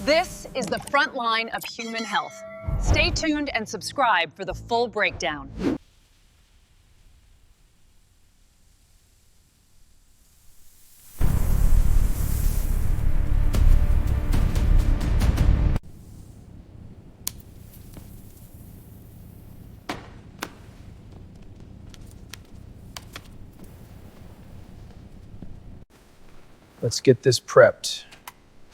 This is the front line of human health. Stay tuned and subscribe for the full breakdown. Let's get this prepped.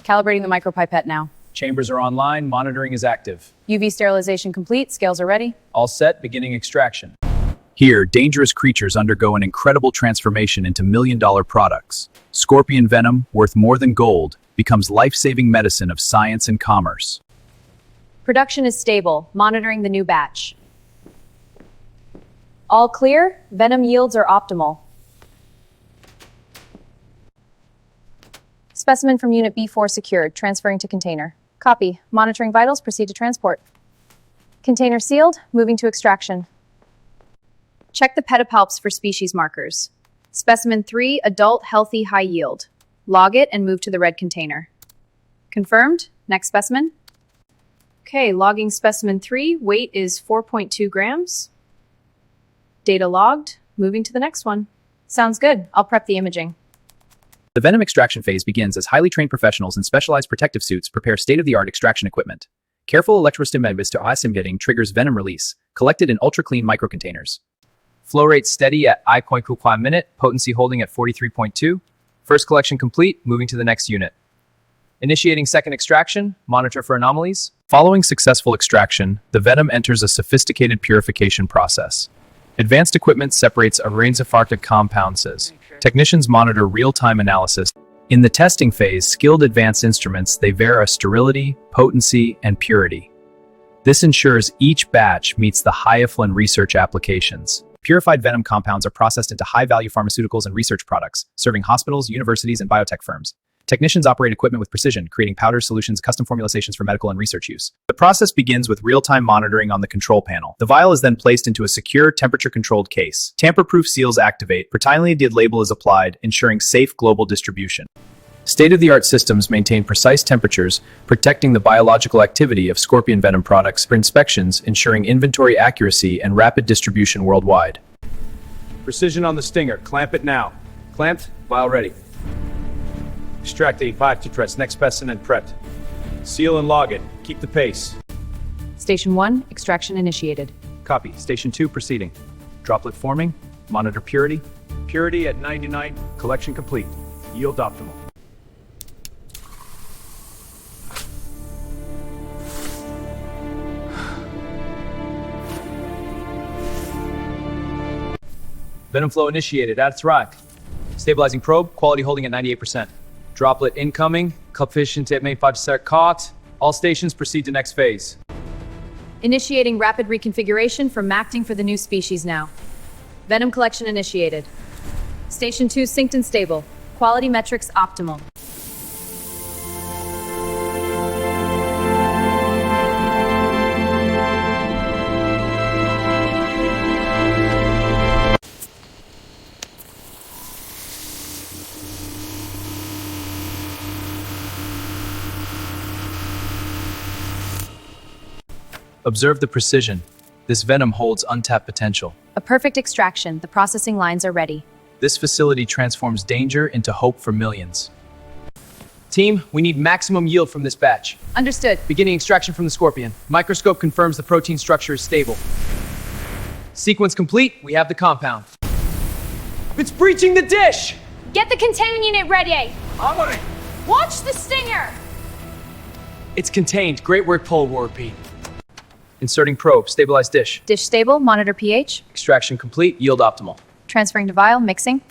Calibrating the micropipette now. Chambers are online, monitoring is active. UV sterilization complete, scales are ready. All set, beginning extraction. Here, dangerous creatures undergo an incredible transformation into million-dollar products. Scorpion venom, worth more than gold, becomes life-saving medicine of science and commerce. Production is stable, monitoring the new batch. All clear, venom yields are optimal. Specimen from Unit B4 secured, transferring to container. Copy. Monitoring vitals, proceed to transport. Container sealed, moving to extraction. Check the pedipalps for species markers. Specimen 3, adult, healthy, high yield. Log it and move to the red container. Confirmed. Next specimen. Okay, logging specimen 3, weight is 4.2 grams. Data logged, moving to the next one. Sounds good. I'll prep the imaging. The venom extraction phase begins as highly trained professionals in specialized protective suits prepare state-of-the-art extraction equipment. Careful electrostimulus to emitting triggers venom release, collected in ultra-clean microcontainers. Flow rate steady at 1.2 per minute, potency holding at 43.2. First collection complete, moving to the next unit. Initiating second extraction, monitor for anomalies. Following successful extraction, the venom enters a sophisticated purification process. Advanced equipment separates a range of pharmaceutical compounds. Technicians monitor real-time analysis. In the testing phase, skilled advanced instruments, they verify sterility, potency, and purity. This ensures each batch meets the high-effluent research applications. Purified venom compounds are processed into high-value pharmaceuticals and research products, serving hospitals, universities, and biotech firms. Technicians operate equipment with precision, creating powder solutions, custom formulations for medical and research use. The process begins with real-time monitoring on the control panel. The vial is then placed into a secure, temperature-controlled case. Tamper-proof seals activate. Pertinylided label is applied, ensuring safe global distribution. State-of-the-art systems maintain precise temperatures, protecting the biological activity of scorpion venom products for inspections, ensuring inventory accuracy and rapid distribution worldwide. Precision on the stinger. Clamp it now. Clamped, vial ready. Extract 85 to press next specimen prepped. Seal and log it. Keep the pace. Station 1, extraction initiated. Copy. Station 2 proceeding. Droplet forming. Monitor purity. Purity at 99. Collection complete. Yield optimal. Venom flow initiated at its rack. Stabilizing probe. Quality holding at 98%. Droplet incoming. Coefficient at 85% caught. All stations proceed to next phase. Initiating rapid reconfiguration for MACting for the new species now. Venom collection initiated. Station 2 synced and stable. Quality metrics optimal. Observe the precision. This venom holds untapped potential. A perfect extraction. The processing lines are ready. This facility transforms danger into hope for millions. Team, we need maximum yield from this batch. Understood. Beginning extraction from the scorpion. Microscope confirms the protein structure is stable. Sequence complete, we have the compound. It's breaching the dish! Get the containment unit ready! I'm on it! Watch the stinger! It's contained. Great work, Pole Warpy. Inserting probe, stabilize dish. Dish stable, monitor pH. Extraction complete, yield optimal. Transferring to vial, mixing.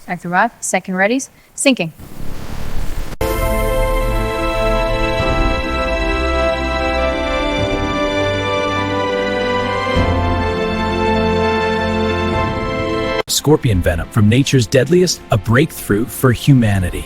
Active rod, second readies, syncing. Scorpion venom, from nature's deadliest, a breakthrough for humanity.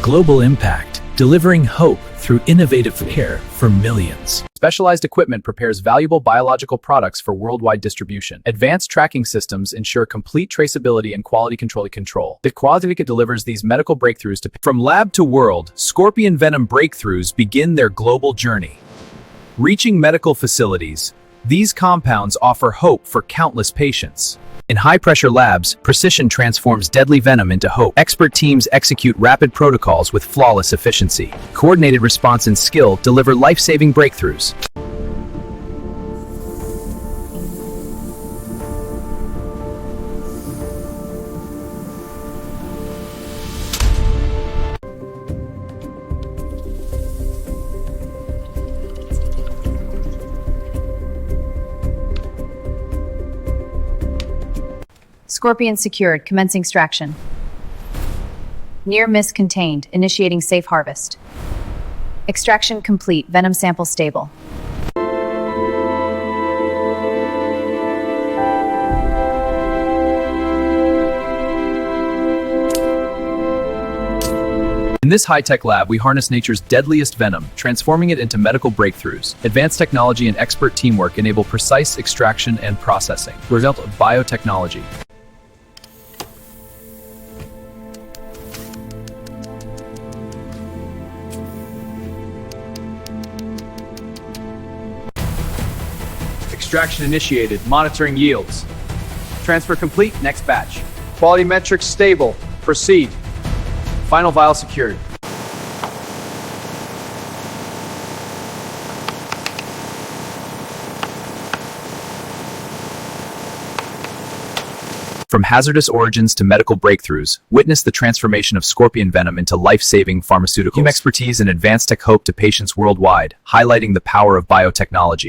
Global impact, delivering hope through innovative care for millions. Specialized equipment prepares valuable biological products for worldwide distribution. Advanced tracking systems ensure complete traceability and quality control. The quality delivers these medical breakthroughs to from lab to world. Scorpion venom breakthroughs begin their global journey. Reaching medical facilities, these compounds offer hope for countless patients. In high-pressure labs, precision transforms deadly venom into hope. Expert teams execute rapid protocols with flawless efficiency. Coordinated response and skill deliver life-saving breakthroughs. Scorpion secured, commencing extraction. Near miss contained, initiating safe harvest. Extraction complete, venom sample stable. In this high-tech lab, we harness nature's deadliest venom, transforming it into medical breakthroughs. Advanced technology and expert teamwork enable precise extraction and processing. Result of biotechnology. Extraction initiated. Monitoring yields. Transfer complete. Next batch. Quality metrics stable. Proceed. Final vial secured. From hazardous origins to medical breakthroughs, witness the transformation of scorpion venom into life-saving pharmaceuticals. Team expertise and advanced tech hope to patients worldwide, highlighting the power of biotechnology.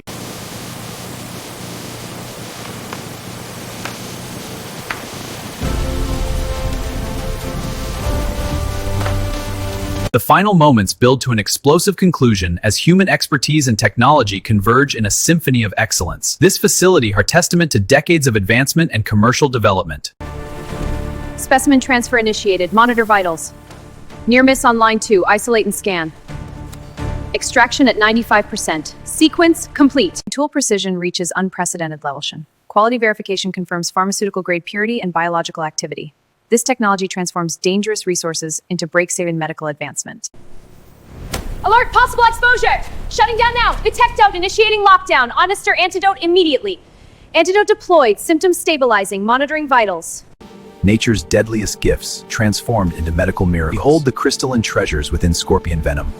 The final moments build to an explosive conclusion as human expertise and technology converge in a symphony of excellence. This facility are testament to decades of advancement and commercial development. Specimen transfer initiated, monitor vitals. Near miss on line 2, isolate and scan. Extraction at 95%. Sequence complete. Tool precision reaches unprecedented levels. Quality verification confirms pharmaceutical-grade purity and biological activity. This technology transforms dangerous resources into break-saving medical advancement. Alert! Possible exposure! Shutting down now! Detect out! Initiating lockdown! Onister antidote immediately! Antidote deployed. Symptoms stabilizing. Monitoring vitals. Nature's deadliest gifts transformed into medical miracles. Behold the crystalline treasures within scorpion venom.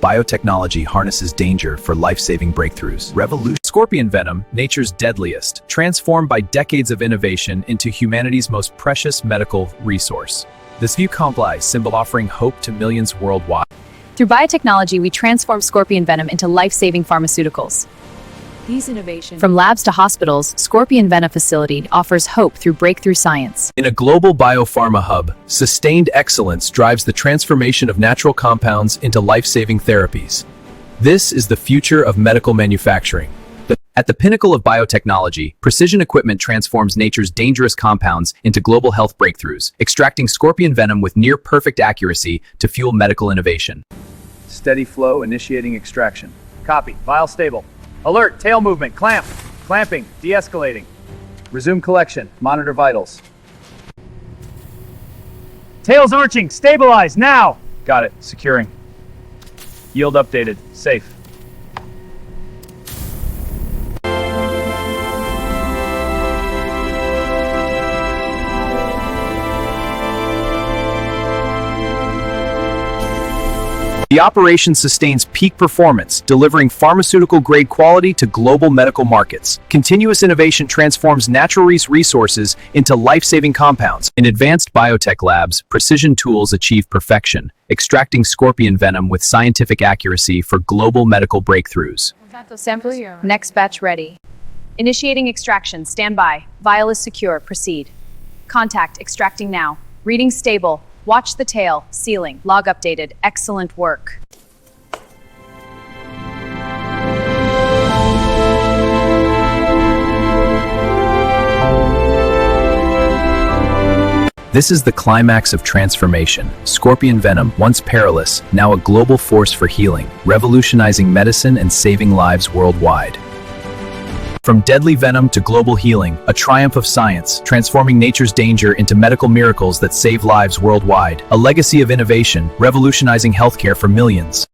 Biotechnology harnesses danger for life-saving breakthroughs. Revolution. Scorpion venom, nature's deadliest, transformed by decades of innovation into humanity's most precious medical resource. This view complies, symbol offering hope to millions worldwide. Through biotechnology, we transform scorpion venom into life-saving pharmaceuticals. These innovations, from labs to hospitals, Scorpion Venom Facility offers hope through breakthrough science. In a global biopharma hub, sustained excellence drives the transformation of natural compounds into life-saving therapies. This is the future of medical manufacturing. At the pinnacle of biotechnology, precision equipment transforms nature's dangerous compounds into global health breakthroughs, extracting scorpion venom with near-perfect accuracy to fuel medical innovation. Steady flow, initiating extraction. Copy. Vial stable. Alert, tail movement, clamp. Clamping, de-escalating. Resume collection, monitor vitals. Tails arching, stabilize, now! Got it, securing. Yield updated, safe. The operation sustains peak performance, delivering pharmaceutical-grade quality to global medical markets. Continuous innovation transforms natural resources into life-saving compounds. In advanced biotech labs, precision tools achieve perfection, extracting scorpion venom with scientific accuracy for global medical breakthroughs. Next batch ready. Initiating extraction. Stand by. Vial is secure. Proceed. Contact. Extracting now. Reading stable. Watch the tail. Sealing. Log updated. Excellent work. This is the climax of transformation. Scorpion venom, once perilous, now a global force for healing, revolutionizing medicine and saving lives worldwide. From deadly venom to global healing, a triumph of science, transforming nature's danger into medical miracles that save lives worldwide. A legacy of innovation, revolutionizing healthcare for millions.